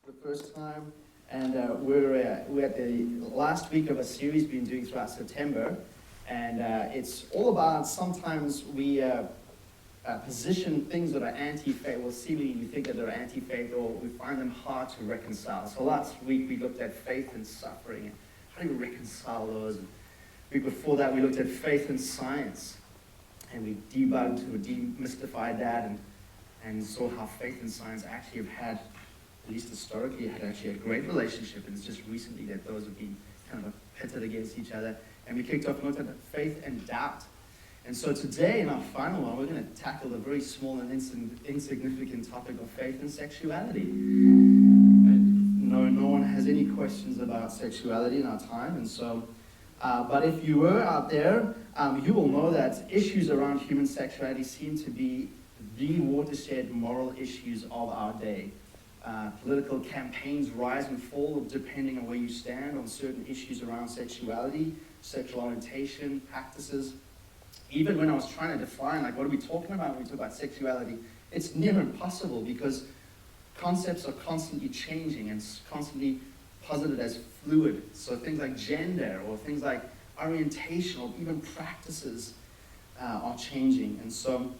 the first time, and we're at the last week of a series we've been doing throughout September, and it's all about sometimes we position things that are anti-faith, well, seemingly we think that they're anti-faith, or we find them hard to reconcile. So last week we looked at faith and suffering, and how do you reconcile those? And the week before that we looked at faith and science, and we debugged or demystified that, and saw how faith and science actually have had, at least historically, had actually a great relationship, and it's just recently that those have been kind of pitted against each other. And we kicked off and looked at faith and doubt. And so today, in our final one, we're going to tackle the very small and insignificant topic of faith and sexuality. And no one has any questions about sexuality in our time, and so, but if you were out there, you will know that issues around human sexuality seem to be the watershed moral issues of our day. Political campaigns rise and fall depending on where you stand on certain issues around sexuality, sexual orientation, practices. Even when I was trying to define, like, what are we talking about when we talk about sexuality, it's near impossible because concepts are constantly changing and constantly posited as fluid. So things like gender or things like orientation or even practices are changing. And so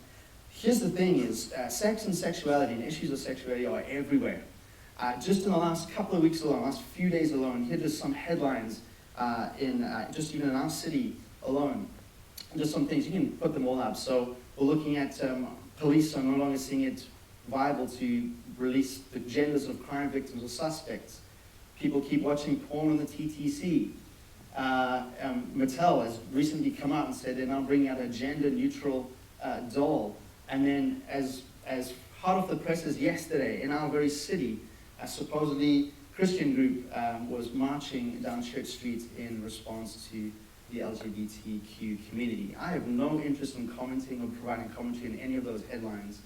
here's the thing is, sex and sexuality and issues of sexuality are everywhere. Just in the last couple of weeks alone, last few days alone, here are just some headlines just even in our city alone. Just some things, you can put them all up. So we're looking at police are no longer seeing it viable to release the genders of crime victims or suspects. People keep watching porn on the TTC. Mattel has recently come out and said they're now bringing out a gender-neutral doll. And then as hot off the press as yesterday, in our very city, a supposedly Christian group was marching down Church Street in response to the LGBTQ community. I have no interest in commenting or providing commentary on any of those headlines.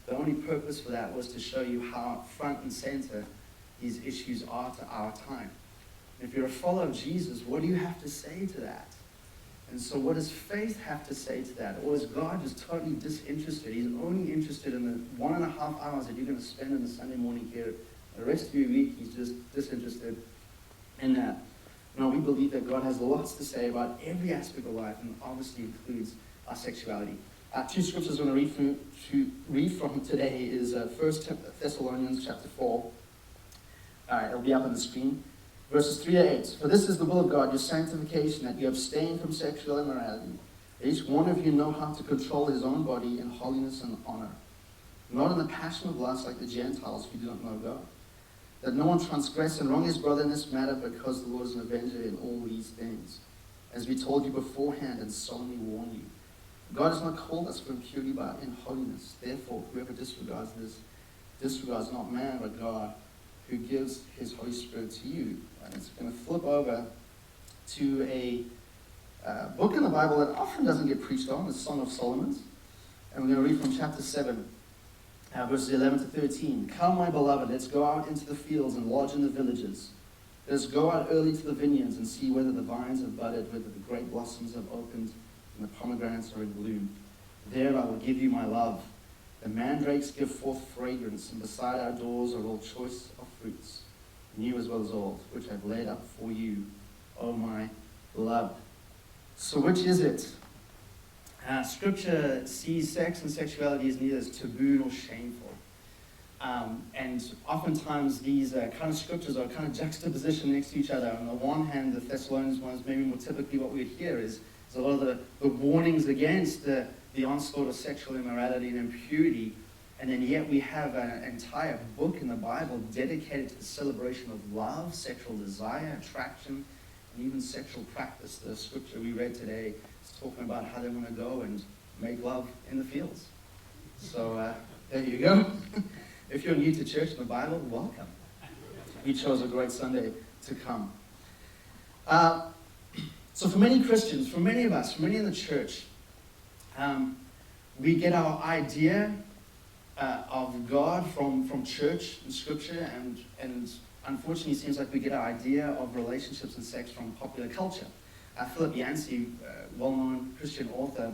The only purpose for that was to show you how front and center these issues are to our time. If you're a follower of Jesus, what do you have to say to that? And so what does faith have to say to that? Or is God just totally disinterested? He's only interested in the 1.5 hours that you're going to spend in the Sunday morning here. The rest of your week, he's just disinterested in that. No, we believe that God has lots to say about every aspect of life, and obviously includes our sexuality. Two scriptures I'm going to read from today is 1 Thessalonians chapter 4. It'll be up on the screen. Verses 3-8. For this is the will of God, your sanctification, that you abstain from sexual immorality. That each one of you know how to control his own body in holiness and honor, not in the passion of lust like the Gentiles who do not know God. That no one transgress and wrong his brother in this matter, because the Lord is an avenger in all these things, as we told you beforehand and solemnly warn you. God has not called us for impurity but in holiness. Therefore, whoever disregards this disregards not man but God, who gives his Holy Spirit to you. And it's going to flip over to a book in the Bible that often doesn't get preached on, the Song of Solomon. And we're going to read from chapter 7. Verses 11 to 13. Come, my beloved, let's go out into the fields and lodge in the villages. Let us go out early to the vineyards and see whether the vines have budded, whether the grape blossoms have opened, and the pomegranates are in bloom. There I will give you my love. The mandrakes give forth fragrance, and beside our doors are all choice of fruits, new as well as old, which I've laid up for you, O my beloved. So which is it? Scripture sees sex and sexuality as neither as taboo nor shameful. And oftentimes these kind of scriptures are kind of juxtaposition next to each other. On the one hand, the Thessalonians ones, maybe more typically what we would hear is a lot of the warnings against the onslaught of sexual immorality and impurity. And then yet we have an entire book in the Bible dedicated to the celebration of love, sexual desire, attraction, and even sexual practice. The scripture we read today is talking about how they want to go and make love in the fields. So there you go. If you're new to church and the Bible, welcome. You chose a great Sunday to come. So for many Christians, for many of us, for many in the church, we get our idea of God from church and scripture, and unfortunately it seems like we get our idea of relationships and sex from popular culture. Philip Yancey, well-known Christian author,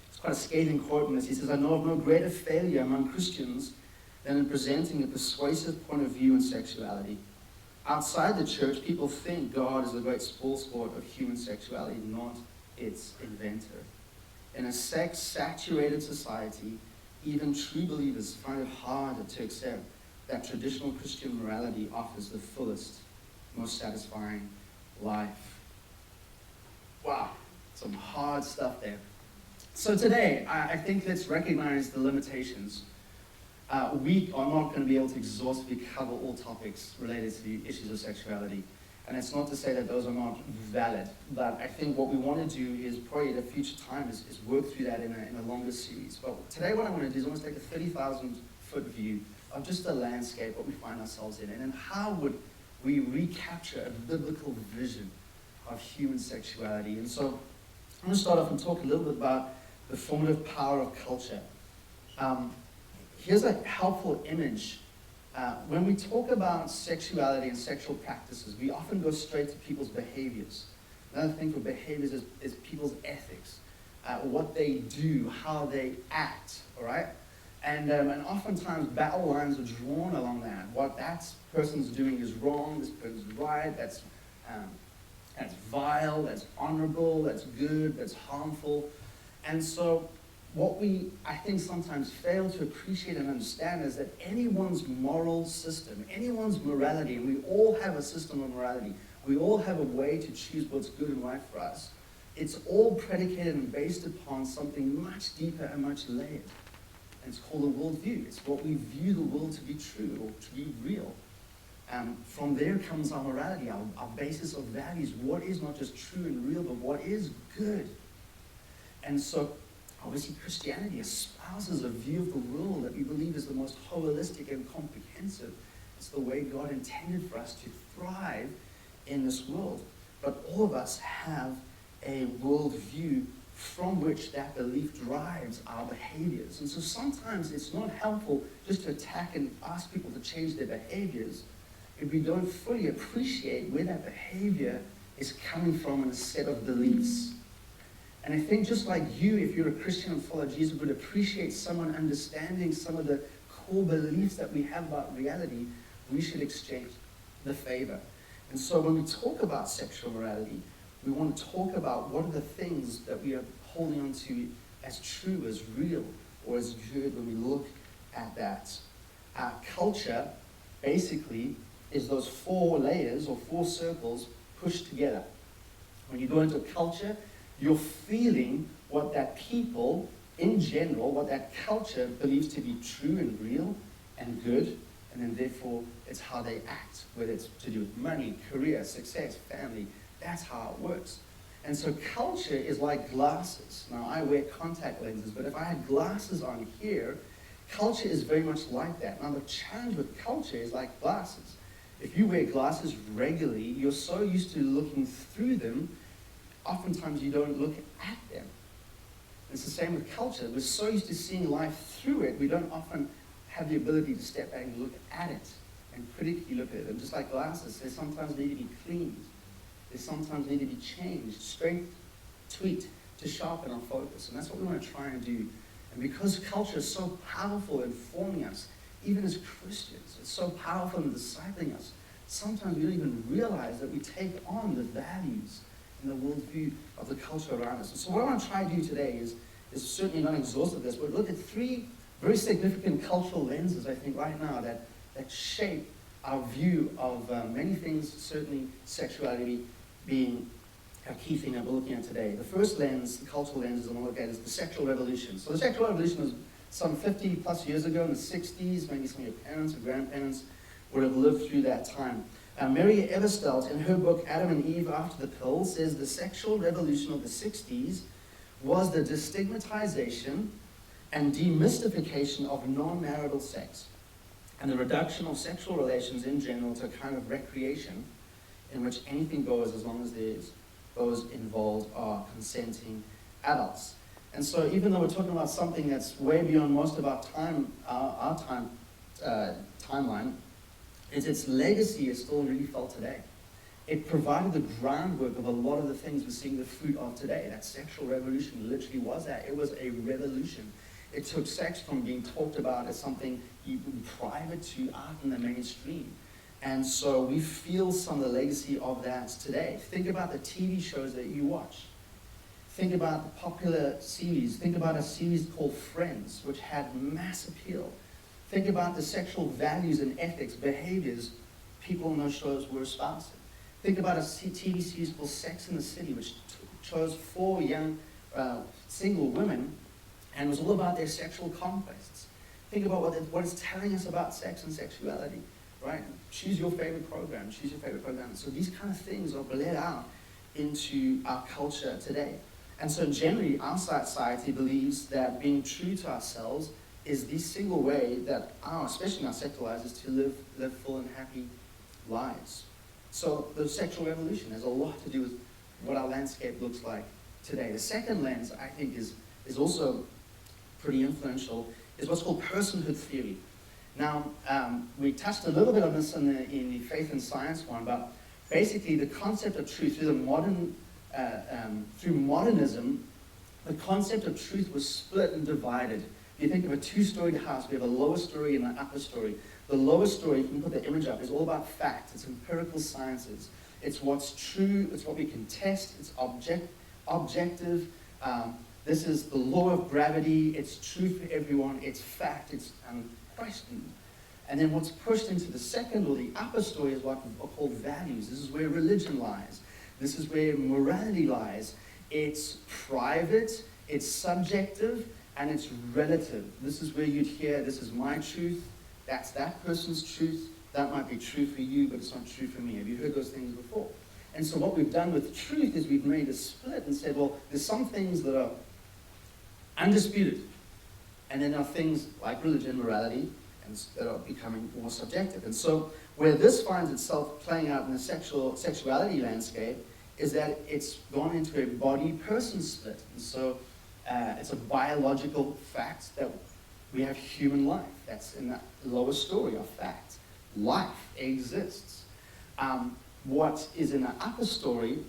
it's quite a scathing quote in this. He says, I know of no greater failure among Christians than in presenting a persuasive point of view on sexuality. Outside the church, people think God is the great spoilsport of human sexuality, not its inventor. In a sex-saturated society, even true believers find it harder to accept that traditional Christian morality offers the fullest, most satisfying life. Wow, some hard stuff there. So today, I think let's recognize the limitations. We are not going to be able to exhaustively cover all topics related to issues of sexuality. And it's not to say that those are not valid, but I think what we want to do is probably at a future time is work through that in a longer series. But today what I want to do is almost take a 30,000-foot view of just the landscape, what we find ourselves in, and then how would we recapture a biblical vision of human sexuality. And so I'm going to start off and talk a little bit about the formative power of culture. Here's a helpful image. When we talk about sexuality and sexual practices, we often go straight to people's behaviors. Another thing for behaviors is people's ethics, what they do, how they act, all right? And oftentimes battle lines are drawn along that. What that person's doing is wrong, this person's right, that's vile, that's honorable, that's good, that's harmful. And so what we, I think, sometimes fail to appreciate and understand is that anyone's moral system, anyone's morality, and we all have a system of morality, we all have a way to choose what's good and right for us. It's all predicated and based upon something much deeper and much layered. And it's called a worldview. It's what we view the world to be true or to be real. From there comes our morality, our basis of values. What is not just true and real, but what is good? And so, obviously, Christianity espouses a view of the world that we believe is the most holistic and comprehensive. It's the way God intended for us to thrive in this world. But all of us have a worldview from which that belief drives our behaviors. And so sometimes it's not helpful just to attack and ask people to change their behaviors if we don't fully appreciate where that behavior is coming from in a set of beliefs. And I think just like you, if you're a Christian and follow Jesus, would appreciate someone understanding some of the core beliefs that we have about reality, we should exchange the favor. And so when we talk about sexual morality, we want to talk about what are the things that we are holding on to as true, as real, or as good when we look at that. Culture, basically, is those four layers or four circles pushed together. When you go into a culture, you're feeling what that people, in general, what that culture believes to be true and real and good, and then therefore it's how they act, whether it's to do with money, career, success, family. That's how it works. And so culture is like glasses. Now, I wear contact lenses, but if I had glasses on here, culture is very much like that. Now, the challenge with culture is like glasses. If you wear glasses regularly, you're so used to looking through them, oftentimes you don't look at them. It's the same with culture. We're so used to seeing life through it, we don't often have the ability to step back and look at it and critically look at it. And just like glasses, they sometimes need to be cleaned. They sometimes need to be changed, straight, tweaked to sharpen our focus. And that's what we want to try and do. And because culture is so powerful in forming us, even as Christians, it's so powerful in discipling us, sometimes we don't even realize that we take on the values and the worldview of the culture around us. And so what I want to try to do today is certainly not exhaustive this, but look at three very significant cultural lenses, I think, right now that shape our view of many things, certainly sexuality being a key thing that we're looking at today. The first lens, the cultural lens I'm going to look at is the sexual revolution. So the sexual revolution was some 50 plus years ago in the 60s. Maybe some of your parents or grandparents would have lived through that time. Mary Everstelt, in her book Adam and Eve After the Pill, says the sexual revolution of the 60s was the destigmatization and demystification of non-marital sex and the reduction of sexual relations in general to a kind of recreation in which anything goes as long as those involved are consenting adults. And so even though we're talking about something that's way beyond most of our timeline, its legacy is still really felt today. It provided the groundwork of a lot of the things we're seeing the fruit of today. That sexual revolution literally was that. It was a revolution. It took sex from being talked about as something private to out in the mainstream. And so we feel some of the legacy of that today. Think about the TV shows that you watch. Think about the popular series. Think about a series called Friends, which had mass appeal. Think about the sexual values and ethics, behaviors people in those shows were espousing. Think about a TV series called Sex and the City, which chose 4 young single women, and was all about their sexual conquests. Think about what it's telling us about sex and sexuality, right? Choose your favorite program, choose your favorite program. So these kind of things are bled out into our culture today. And so generally, our society believes that being true to ourselves is the single way that especially in our secular lives, is to live full and happy lives. So the sexual revolution has a lot to do with what our landscape looks like today. The second lens, I think, is also pretty influential, is what's called personhood theory. Now, we touched a little bit on this in the faith and science one, but basically the concept of truth through modernism, the concept of truth was split and divided. If you think of a 2-storied house, we have a lower story and an upper story. The lower story, if you can put the image up, is all about facts. It's empirical sciences. It's what's true. It's what we can test. It's objective. This is the law of gravity. It's true for everyone. It's fact. It's unquestioned. And then what's pushed into the second or the upper story is what are called values. This is where religion lies. This is where morality lies. It's private. It's subjective. And it's relative. This is where you'd hear, this is my truth. That's that person's truth. That might be true for you, but it's not true for me. Have you heard those things before? And so what we've done with truth is we've made a split and said, well, there's some things that are undisputed. And then there are things like religion, morality, and that are becoming more subjective. And so where this finds itself playing out in the sexuality landscape is that it's gone into a body-person split. And so it's a biological fact that we have human life. That's in that lower story of fact. Life exists. What is in the upper story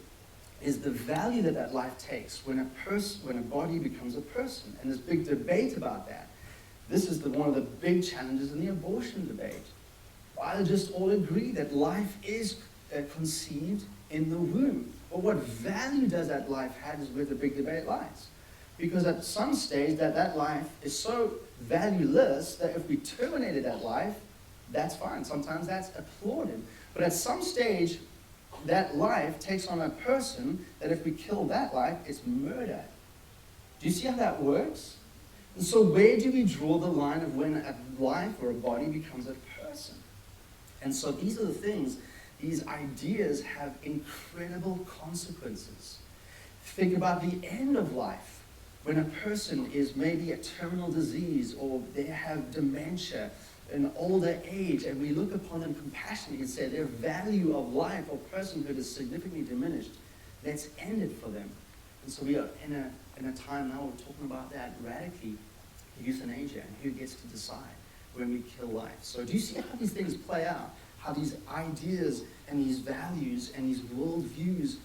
is the value that life takes when a body becomes a person. And there's big debate about that. This is one of the big challenges in the abortion debate. Biologists all agree that life is conceived in the womb. But what value does that life have is where the big debate lies. Because at some stage that life is so valueless that if we terminated that life, that's fine. Sometimes that's applauded. But at some stage, that life takes on a person that if we kill that life, it's murder. Do you see how that works? And so where do we draw the line of when a life or a body becomes a person? And so these are the things, these ideas have incredible consequences. Think about the end of life. When a person is maybe a terminal disease or they have dementia, an older age, and we look upon them compassionately and say their value of life or personhood is significantly diminished, let's end it for them. And so we are in a time now we're talking about that radically, euthanasia, and who gets to decide when we kill life. So do you see how these things play out? How these ideas and these values and these worldviews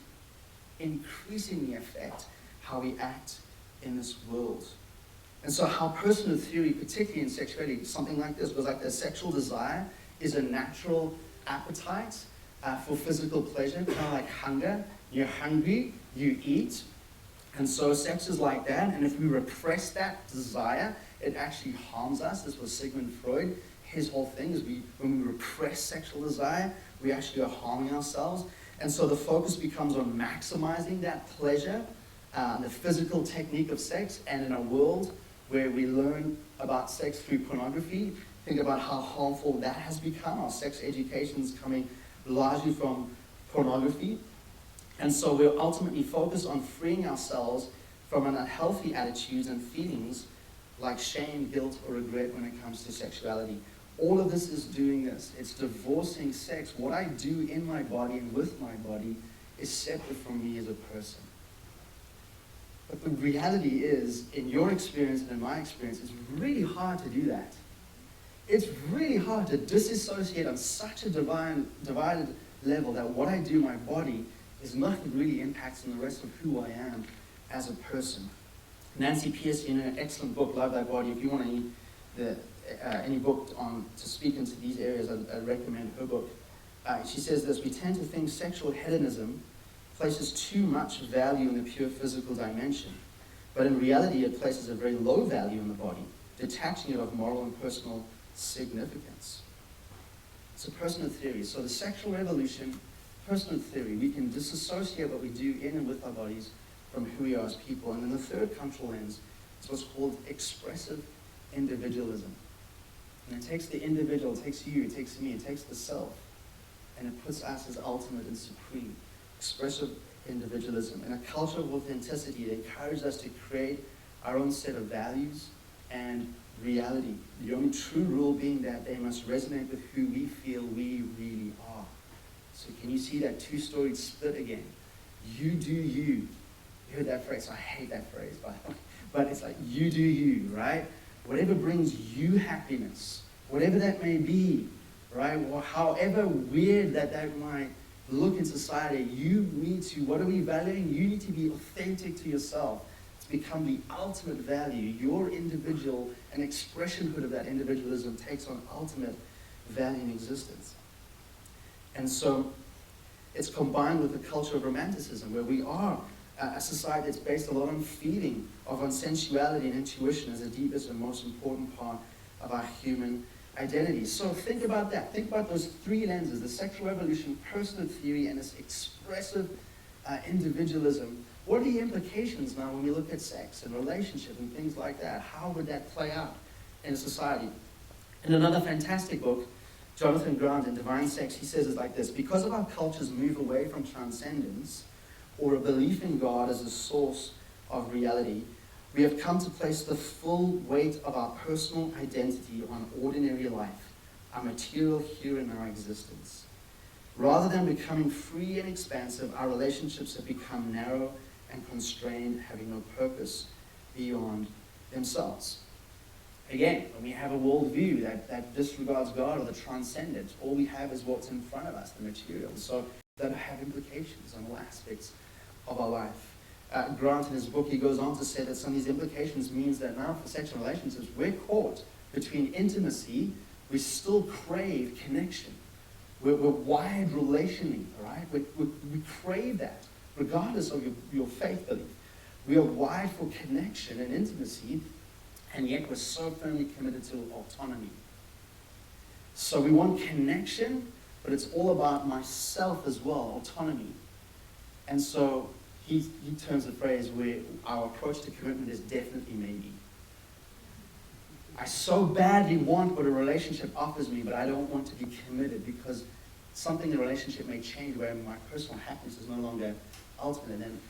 increasingly affect how we act in this world. And so how personhood theory, particularly in sexuality, something like this, was like the sexual desire is a natural appetite for physical pleasure, kind of like hunger. You're hungry, you eat. And so sex is like that. And if we repress that desire, it actually harms us. This was Sigmund Freud. His whole thing is when we repress sexual desire, we actually are harming ourselves. And so the focus becomes on maximizing that pleasure, the physical technique of sex. And in a world where we learn about sex through pornography, think about how harmful that has become. Our sex education is coming largely from pornography. And so we're ultimately focused on freeing ourselves from unhealthy attitudes and feelings like shame, guilt, or regret when it comes to sexuality. All of this is doing this. It's divorcing sex. What I do in my body and with my body is separate from me as a person. But the reality is, in your experience and in my experience, it's really hard to do that. It's really hard to disassociate on such a divided level that what I do in my body is nothing really impacts on the rest of who I am as a person. Nancy Pierce, in an excellent book, Love Thy Body. If you want any book to speak into these areas, I recommend her book. She says this: we tend to think sexual hedonism places too much value in the pure physical dimension, but in reality it places a very low value in the body, detaching it of moral and personal significance. It's a personal theory. So the sexual revolution, personal theory, we can disassociate what we do in and with our bodies from who we are as people. And then the third cultural lens is what's called expressive individualism. And it takes the individual, it takes you, it takes me, it takes the self, and it puts us as ultimate and supreme. Expressive individualism. In a culture of authenticity, it encourages us to create our own set of values and reality. The only true rule being that they must resonate with who we feel we really are. So can you see that two-storied split again? You do you. You heard that phrase? I hate that phrase, by the way. But it's like, you do you, right? Whatever brings you happiness, whatever that may be, right? Or however weird that might look in society, you need to, what are we valuing? You need to be authentic to yourself. It's become the ultimate value. Your individual and expressionhood of that individualism takes on ultimate value in existence. And so it's combined with the culture of romanticism, where we are a society that's based a lot on feeling, on sensuality and intuition as the deepest and most important part of our human identity. So think about that. Think about those three lenses: the sexual revolution, personal theory, and this expressive individualism. What are the implications now when we look at sex and relationship and things like that? How would that play out in society? In another fantastic book, Jonathan Grant in Divine Sex, he says it like this: because of our culture's move away from transcendence, or a belief in God as a source of reality, we have come to place the full weight of our personal identity on ordinary life, our material here in our existence. Rather than becoming free and expansive, our relationships have become narrow and constrained, having no purpose beyond themselves. Again, when we have a worldview that disregards God or the transcendent, all we have is what's in front of us, the material. So that have implications on all aspects of our life. Grant, in his book, he goes on to say that some of these implications means that now for sexual relationships, we're caught between intimacy. We still crave connection. We're wired relationally, all right? We crave that, regardless of your faith belief. We are wired for connection and intimacy, and yet we're so firmly committed to autonomy. So we want connection, but it's all about myself as well, autonomy. And so he turns the phrase where our approach to commitment is definitely maybe. I so badly want what a relationship offers me, but I don't want to be committed because something in the relationship may change where my personal happiness is no longer ultimate, and then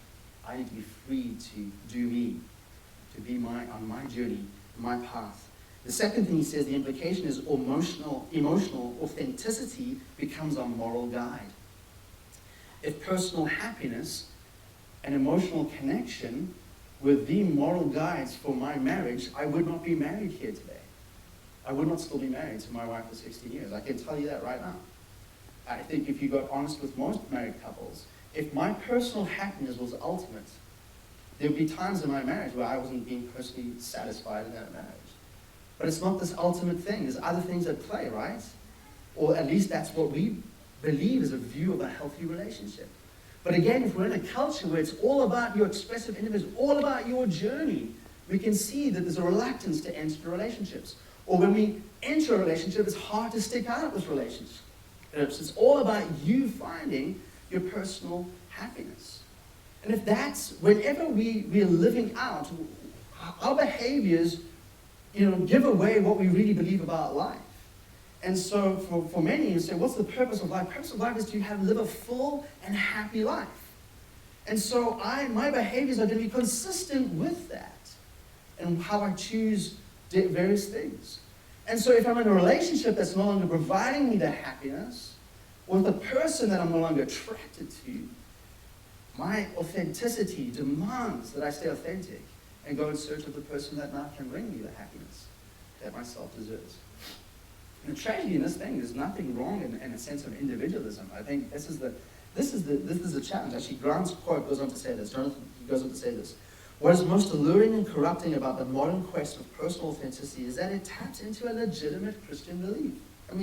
I need to be free to do me, to be on my journey, my path. The second thing he says, the implication is emotional authenticity becomes our moral guide. If personal happiness and emotional connection were the moral guides for my marriage, I would not be married here today. I would not still be married to my wife for 16 years. I can tell you that right now. I think if you got honest with most married couples, if my personal happiness was ultimate, there would be times in my marriage where I wasn't being personally satisfied in that marriage. But it's not this ultimate thing. There's other things at play, right? Or at least that's what we believe is a view of a healthy relationship. But again, if we're in a culture where it's all about your expressive individual, all about your journey, we can see that there's a reluctance to enter relationships. Or when we enter a relationship, it's hard to stick out with relationships. It's all about you finding your personal happiness. And if that's, whenever we're living out, our behaviors, give away what we really believe about life. And so for many, you say, what's the purpose of life? The purpose of life is to live a full and happy life. And so my behaviors are going to be consistent with that and how I choose various things. And so if I'm in a relationship that's no longer providing me that happiness, or with a person that I'm no longer attracted to, my authenticity demands that I stay authentic and go in search of the person that now can bring me the happiness that myself deserves. And the tragedy in this thing, there's nothing wrong in a sense of individualism. I think this is the challenge. Actually, Grant's quote goes on to say this. Jonathan, he goes on to say this: What is most alluring and corrupting about the modern quest of personal authenticity is that it taps into a legitimate Christian belief.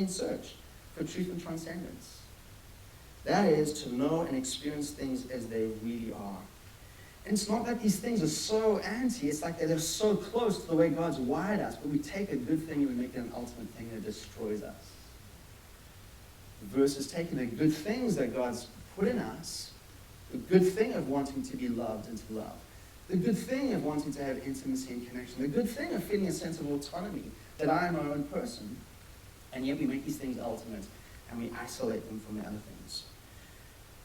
Search for truth and transcendence. That is to know and experience things as they really are. And it's not that these things are so anti, it's like they're so close to the way God's wired us, but we take a good thing and we make it an ultimate thing that destroys us. Versus taking the good things that God's put in us, the good thing of wanting to be loved and to love, the good thing of wanting to have intimacy and connection, the good thing of feeling a sense of autonomy, that I am my own person, and yet we make these things ultimate and we isolate them from the other things.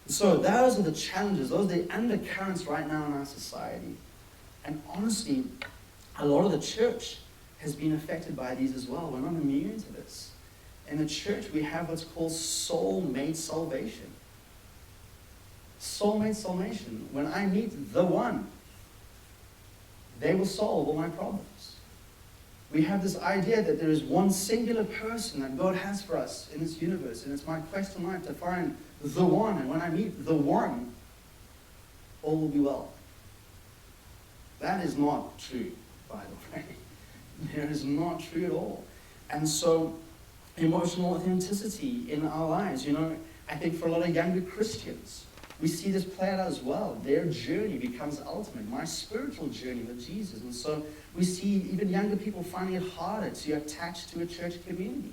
So those are the challenges, those are the undercurrents right now in our society. And honestly, a lot of the church has been affected by these as well. We're not immune to this. In the church, we have what's called soulmate salvation. Soulmate salvation. When I meet the one, they will solve all my problems. We have this idea that there is one singular person that God has for us in this universe, and it's my quest in life to find the one, and when I meet the one, all will be well. That is not true, by the way. That is not true at all. And so, emotional authenticity in our lives, I think for a lot of younger Christians, we see this play out as well. Their journey becomes ultimate, my spiritual journey with Jesus. And so we see even younger people finding it harder to attach to a church community.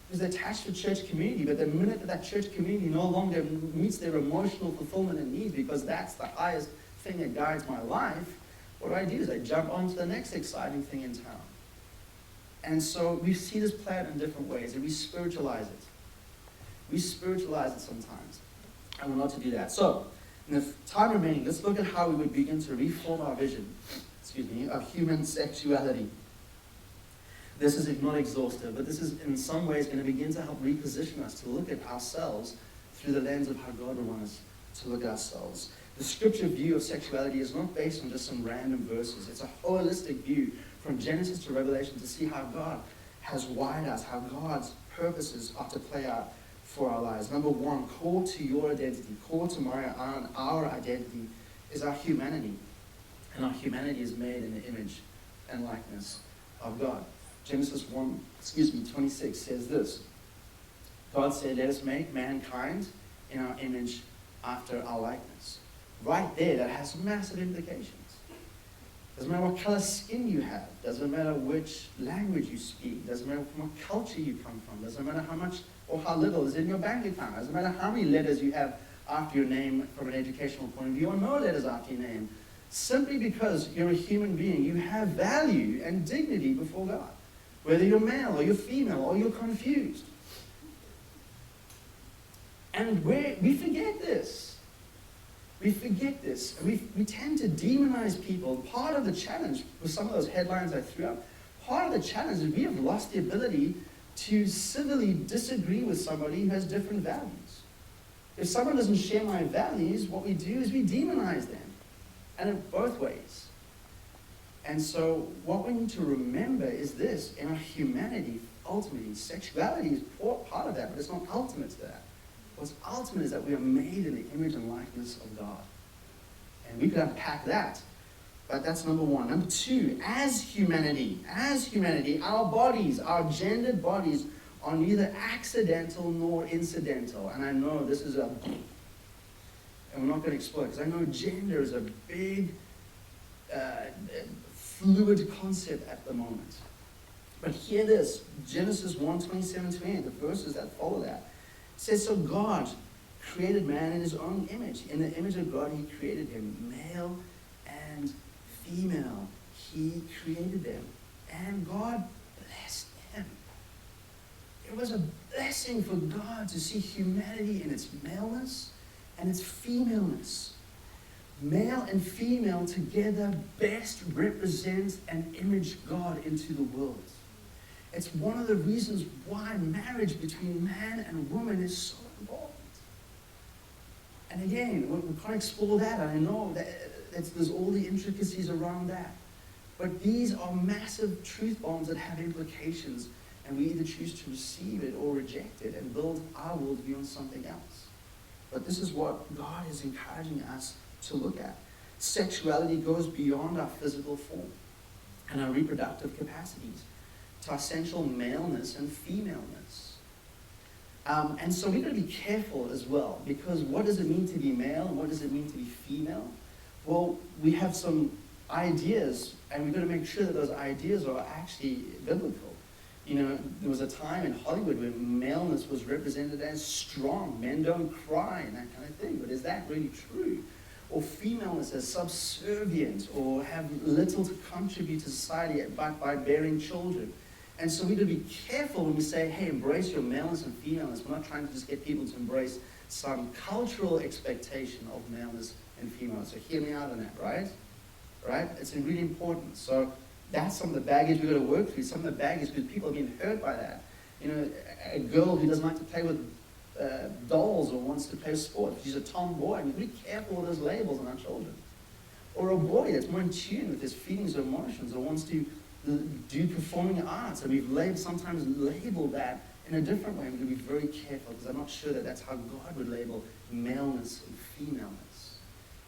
Because they're attached to a church community, but the minute that church community no longer meets their emotional fulfillment and needs, because that's the highest thing that guides my life, what do? Is I jump onto the next exciting thing in town. And so we see this play out in different ways, and we spiritualize it. We spiritualize it sometimes. And we're not to do that. So, in the time remaining, let's look at how we would begin to reform our vision, of human sexuality. This is not exhaustive, but this is in some ways going to begin to help reposition us to look at ourselves through the lens of how God would want us to look at ourselves. The scripture view of sexuality is not based on just some random verses. It's a holistic view from Genesis to Revelation to see how God has wired us, how God's purposes are to play out for our lives. Number one, core to your identity, core to our identity is our humanity. And our humanity is made in the image and likeness of God. Genesis 26 says this. God said, let us make mankind in our image after our likeness. Right there, that has massive implications. Doesn't matter what color skin you have. Doesn't matter which language you speak. Doesn't matter from what culture you come from. Doesn't matter how much or how little is in your bank account. Doesn't matter how many letters you have after your name from an educational point of view, or no letters after your name. Simply because you're a human being, you have value and dignity before God. Whether you're male or you're female or you're confused. And we forget this. We forget this. And we tend to demonize people. Part of the challenge with some of those headlines I threw up, part of the challenge is we have lost the ability to civilly disagree with somebody who has different values. If someone doesn't share my values, what we do is we demonize them. And in both ways. And so what we need to remember is this: in our humanity, ultimately, sexuality is part of that, but it's not ultimate to that. What's ultimate is that we are made in the image and likeness of God. And we could unpack that, but that's number one. Number two, as humanity, our bodies, our gendered bodies, are neither accidental nor incidental. And I know this is and we're not going to explore it, because I know gender is a big, fluid concept at the moment. But hear this, Genesis 1:27-28, the verses that follow that. It says, so God created man in his own image. In the image of God, he created him. Male and female, he created them. And God blessed them. It was a blessing for God to see humanity in its maleness and its femaleness. Male and female together best represent and image God into the world. It's one of the reasons why marriage between man and woman is so important. And again, we can't explore that. I know that there's all the intricacies around that. But these are massive truth bombs that have implications, and we either choose to receive it or reject it and build our worldview on something else. But this is what God is encouraging us to look at. Sexuality goes beyond our physical form and our reproductive capacities to our essential maleness and femaleness. And so we've got to be careful as well, because what does it mean to be male and what does it mean to be female? Well, we have some ideas, and we've got to make sure that those ideas are actually biblical. You know, there was a time in Hollywood where maleness was represented as strong. Men don't cry and that kind of thing. But is that really true? Or femaleness as subservient or have little to contribute to society but by bearing children. And so we need to be careful when we say, hey, embrace your maleness and femaleness. We're not trying to just get people to embrace some cultural expectation of maleness and femaleness. So hear me out on that, right? Right? It's really important. So that's some of the baggage we've got to work through. Some of the baggage, because people are being hurt by that. You know, a girl who doesn't like to play with dolls or wants to play sport, she's a tomboy. We've got to be careful with those labels on our children. Or a boy that's more in tune with his feelings or emotions or wants to do performing arts, and we've sometimes labeled that in a different way. We've got to be very careful, because I'm not sure that that's how God would label maleness and femaleness.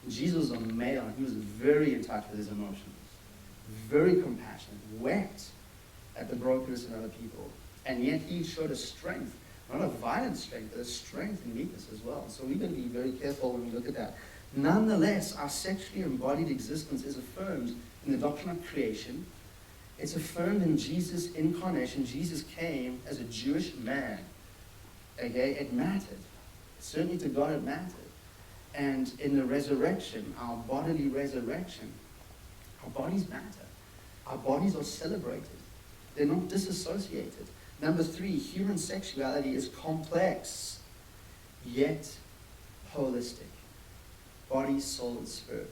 Jesus was a male, and he was very in touch with his emotions, very compassionate, wept at the brokenness of other people, and yet he showed a strength, not a violent strength, but a strength in weakness as well. So we've got to be very careful when we look at that. Nonetheless, our sexually embodied existence is affirmed in the doctrine of creation. It's affirmed in Jesus' incarnation. Jesus came as a Jewish man. Okay, it mattered. Certainly to God it mattered. And in the resurrection, our bodily resurrection, our bodies matter. Our bodies are celebrated. They're not disassociated. Number 3, human sexuality is complex, yet holistic. Body, soul, and spirit.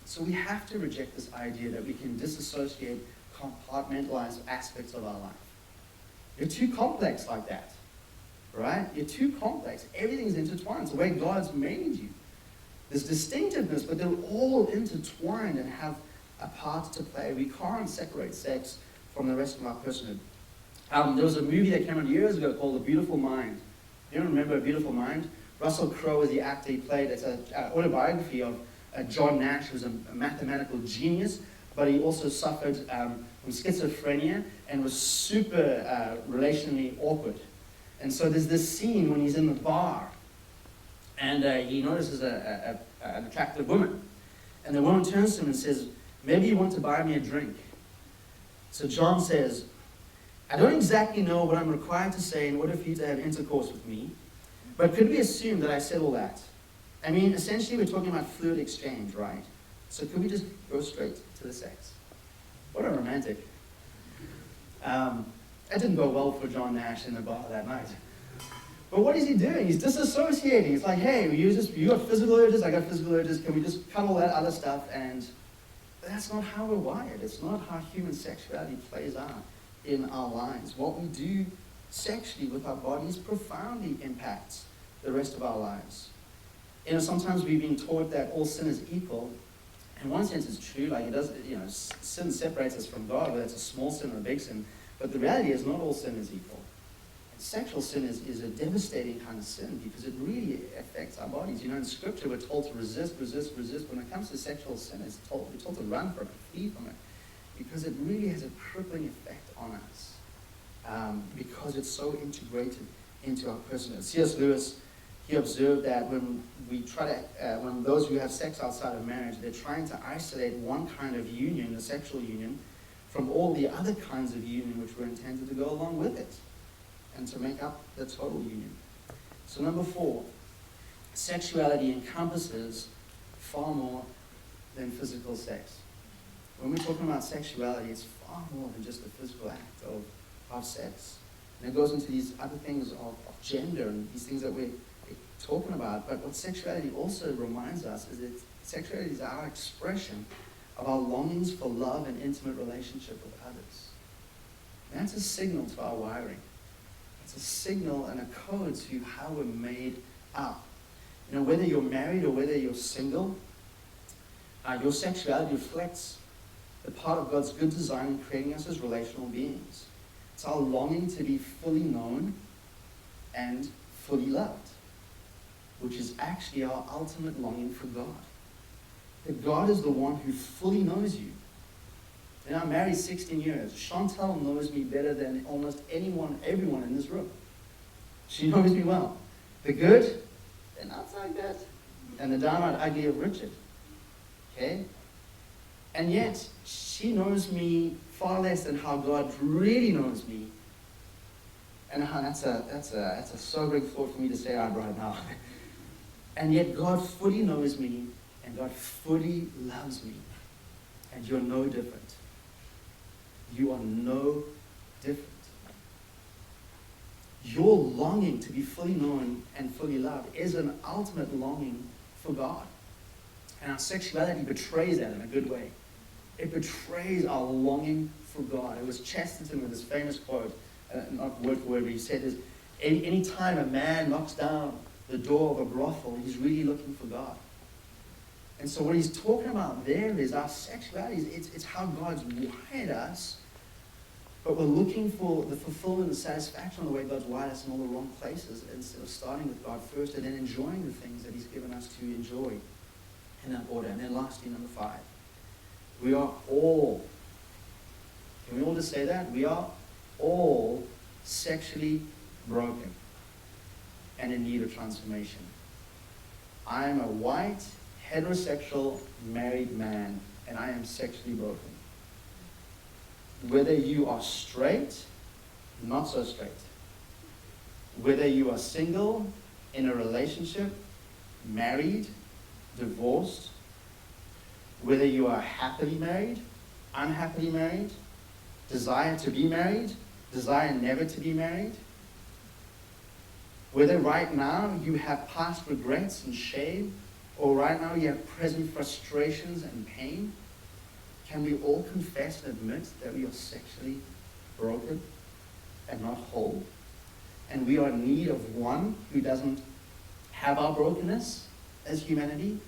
So we have to reject this idea that we can disassociate compartmentalized aspects of our life. You're too complex like that, right? You're too complex. Everything's intertwined. It's the way God's made you. There's distinctiveness, but they're all intertwined and have a part to play. We can't separate sex from the rest of our personhood. There was a movie that came out years ago called A Beautiful Mind. You don't remember A Beautiful Mind? Russell Crowe was the actor he played. It's an autobiography of John Nash, who was a mathematical genius, but he also suffered from schizophrenia and was super relationally awkward. And so there's this scene when he's in the bar, and he notices an attractive woman. And the woman turns to him and says, "Maybe you want to buy me a drink." So John says, "I don't exactly know what I'm required to say in order for you to have intercourse with me, but could we assume that I said all that? I mean, essentially we're talking about fluid exchange, right? So could we just go straight to the sex?" What a romantic. That didn't go well for John Nash in the bar that night. But what is he doing? He's disassociating. It's like, hey, you got physical urges, I got physical urges, can we just cut all that other stuff? And that's not how we're wired. It's not how human sexuality plays out in our lives. What we do sexually with our bodies profoundly impacts the rest of our lives. You know, sometimes we've been taught that all sin is equal. In one sense, it's true. Like, it does, you know, sin separates us from God, whether it's a small sin or a big sin. But the reality is, not all sin is equal. And sexual sin is a devastating kind of sin because it really affects our bodies. You know, in Scripture, we're told to resist. When it comes to sexual sin, we're told to run from it, flee from it, because it really has a crippling effect on us. Because it's so integrated into our personhood. C.S. Lewis, he observed that when those who have sex outside of marriage, they're trying to isolate one kind of union, the sexual union, from all the other kinds of union which were intended to go along with it and to make up the total union. So number 4, sexuality encompasses far more than physical sex. When we're talking about sexuality, it's far more than just the physical act of sex. And it goes into these other things of gender and these things that we're talking about. But what sexuality also reminds us is that sexuality is our expression of our longings for love and intimate relationship with others. And that's a signal to our wiring. It's a signal and a code to how we're made up. You know, whether you're married or whether you're single, your sexuality reflects the part of God's good design in creating us as relational beings. It's our longing to be fully known and fully loved, which is actually our ultimate longing for God. that God is the one who fully knows you. And I'm married 16 years. Chantel knows me better than almost everyone in this room. She knows me well. The good, and not so good, and the downright ugly of Richard. Okay? And yet, she knows me far less than how God really knows me. And that's a sobering thought for me to say out right now. And yet, God fully knows me, and God fully loves me. And you're no different. You are no different. Your longing to be fully known and fully loved is an ultimate longing for God. And our sexuality betrays that in a good way. It betrays our longing for God. It was Chesterton with his famous quote, not word for word, but he said is, any time a man knocks down the door of a brothel, he's really looking for God. And so what he's talking about there is our sexuality. It's how God's wired us, but we're looking for the fulfillment and satisfaction of the way God's wired us in all the wrong places, instead of starting with God first and then enjoying the things that he's given us to enjoy in that order. And then lastly, number 5, we are all, can we all just say that? We are all sexually broken and in need of transformation. I am a white, heterosexual, married man, and I am sexually broken. Whether you are straight, not so straight. Whether you are single, in a relationship, married, divorced. Whether you are happily married, unhappily married, desire to be married, desire never to be married. Whether right now you have past regrets and shame, or right now you have present frustrations and pain, can we all confess and admit that we are sexually broken and not whole? And we are in need of one who doesn't have our brokenness as humanity,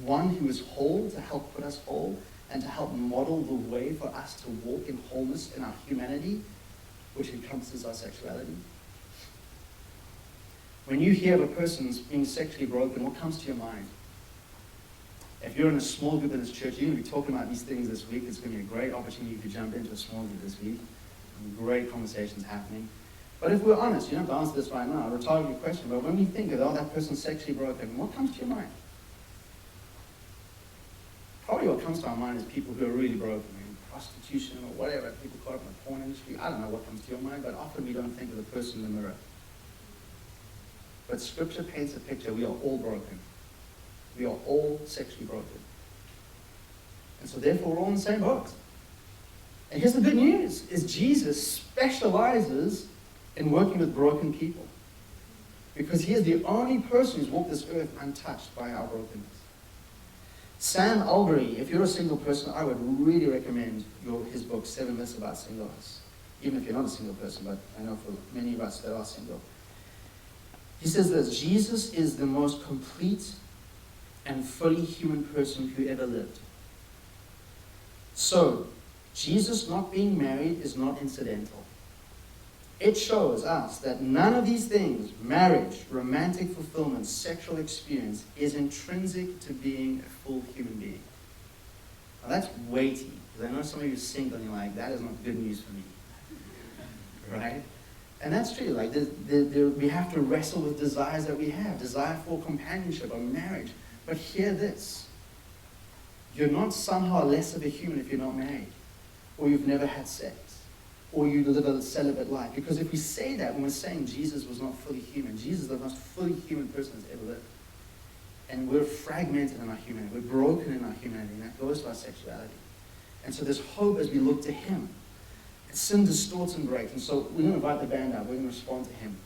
one who is whole to help put us whole and to help model the way for us to walk in wholeness in our humanity, which encompasses our sexuality. When you hear of a person being sexually broken, what comes to your mind? If you're in a small group in this church, you're going to be talking about these things this week. It's going to be a great opportunity to jump into a small group this week. Great conversations happening. But if we're honest, you don't have to answer this right now, a rhetorical question, but when we think of, that person's sexually broken, what comes to your mind? Probably what comes to our mind is people who are really broken, prostitution or whatever, people caught up in the porn industry. I don't know what comes to your mind, but often we don't think of the person in the mirror. But Scripture paints a picture. We are all broken. We are all sexually broken. And so therefore we're all in the same boat. And here's the good news, is Jesus specializes in working with broken people. Because he is the only person who's walked this earth untouched by our brokenness. Sam Albury, if you're a single person, I would really recommend his book, 7 Myths About Singleness. Even if you're not a single person, but I know for many of us that are single. He says this: Jesus is the most complete and fully human person who ever lived. So, Jesus not being married is not incidental. It shows us that none of these things, marriage, romantic fulfillment, sexual experience, is intrinsic to being a full human being. Now that's weighty, because I know some of you are single and you're like, that is not good news for me. Right? And that's true. Like we have to wrestle with desires that we have, desire for companionship or marriage. But hear this. You're not somehow less of a human if you're not married, or you've never had sex, or you live a celibate life. Because if we say that when we're saying Jesus was not fully human, Jesus is the most fully human person that's ever lived. And we're fragmented in our humanity. We're broken in our humanity, and that goes to our sexuality. And so there's hope as we look to him. Sin distorts and breaks. And so we're going to invite the band out. We're going to respond to him.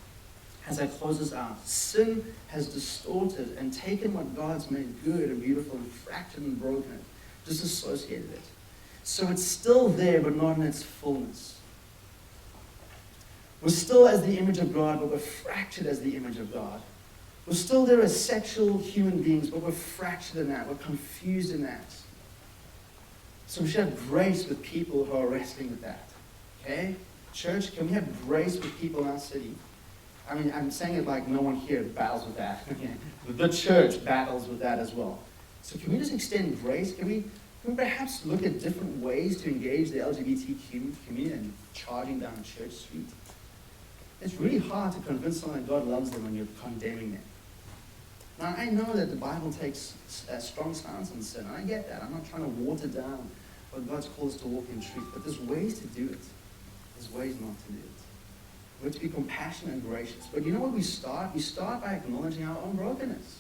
As I close this out, sin has distorted and taken what God's made good and beautiful and fractured and broken it, disassociated it. So it's still there, but not in its fullness. We're still as the image of God, but we're fractured as the image of God. We're still there as sexual human beings, but we're fractured in that. We're confused in that. So we should have grace with people who are wrestling with that. Okay? Church, can we have grace with people in our city? I mean, I'm saying it like no one here battles with that. The church battles with that as well. So can we just extend grace? Can we perhaps look at different ways to engage the LGBTQ community and charging down Church Street? It's really hard to convince someone that God loves them when you're condemning them. Now, I know that the Bible takes a strong stance on sin. I get that. I'm not trying to water down what God's called us to walk in truth. But there's ways to do it. There's ways not to do it. We're to be compassionate and gracious. But you know what we start? We start by acknowledging our own brokenness.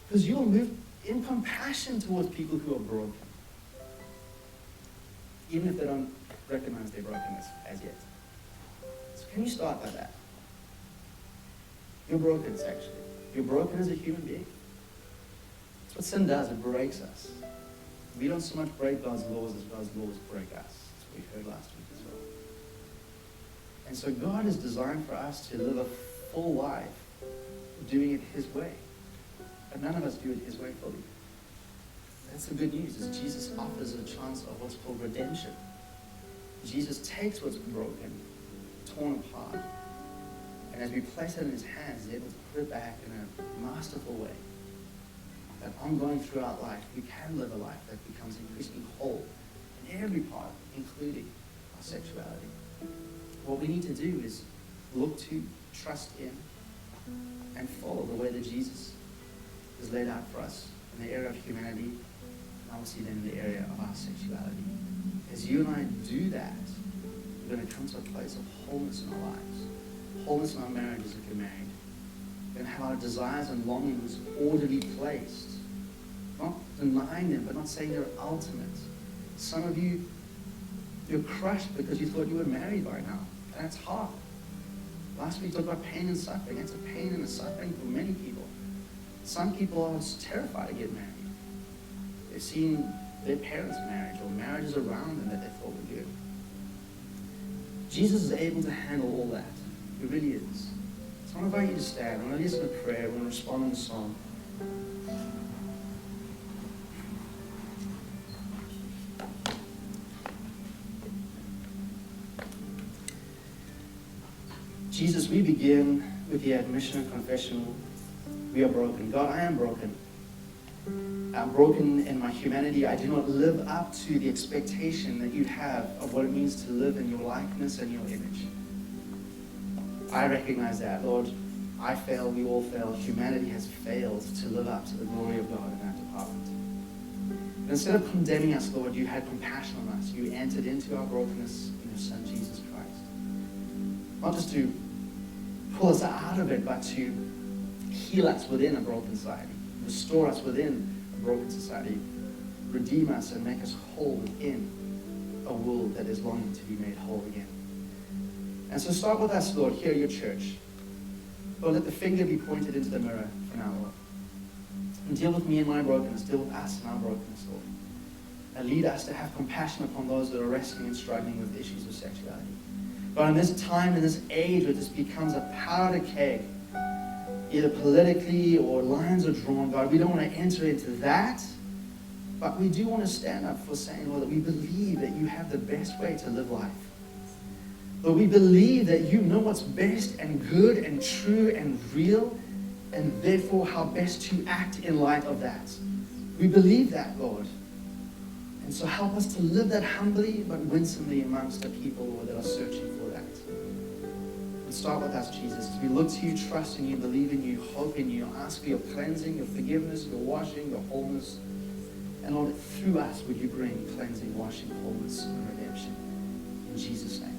Because you'll move in compassion towards people who are broken. Even if they don't recognize their brokenness as yet. So can you start by that? You're broken sexually. You're broken as a human being. That's what sin does. It breaks us. We don't so much break God's laws as God's laws break us. That's what we heard last week as well. And so God is designed for us to live a full life, doing it His way. But none of us do it His way fully. That's the good news, is Jesus offers a chance of what's called redemption. Jesus takes what's broken, torn apart, and as we place it in His hands, He's able to put it back in a masterful way. That ongoing throughout life, we can live a life that becomes increasingly whole in every part, including our sexuality. What we need to do is look to, trust in, and follow the way that Jesus is laid out for us in the area of humanity, and obviously then in the area of our sexuality. As you and I do that, we're going to come to a place of wholeness in our lives. Wholeness in our marriages if you're married. We're going to have our desires and longings orderly placed. Not denying them, but not saying they're ultimate. Some of you, you're crushed because you thought you were married by now. And that's hard. Last week we talked about pain and suffering. That's a pain and a suffering for many people. Some people are terrified to get married. They've seen their parents' marriage or marriages around them that they thought were good. Jesus is able to handle all that. He really is. So I want to invite you to stand. I'm going to listen to prayer. I'm going to respond in the song. Jesus, we begin with the admission and confession. We are broken. God, I am broken. I'm broken in my humanity. I do not live up to the expectation that you have of what it means to live in your likeness and your image. I recognize that, Lord. I fail, we all fail. Humanity has failed to live up to the glory of God in that department. But instead of condemning us, Lord, you had compassion on us. You entered into our brokenness in your Son, Jesus Christ. Not just to pull us out of it, but to heal us within a broken society, restore us within a broken society, redeem us and make us whole within a world that is longing to be made whole again. And so start with us, Lord, here at your church. Lord, let the finger be pointed into the mirror for now, Lord. And deal with me in my brokenness. Deal with us in our brokenness, Lord. And lead us to have compassion upon those that are wrestling and struggling with issues of sexuality. But in this time, in this age where this becomes a powder keg, either politically or lines are drawn, God, we don't want to enter into that, but we do want to stand up for saying, Lord, that we believe that you have the best way to live life. Lord, we believe that you know what's best and good and true and real, and therefore how best to act in light of that. We believe that, Lord. And so help us to live that humbly but winsomely amongst the people, Lord, that are searching for that. And start with us, Jesus. We look to you, trust in you, believe in you, hope in you, ask for your cleansing, your forgiveness, your washing, your wholeness. And Lord, through us would you bring cleansing, washing, wholeness, and redemption. In Jesus' name.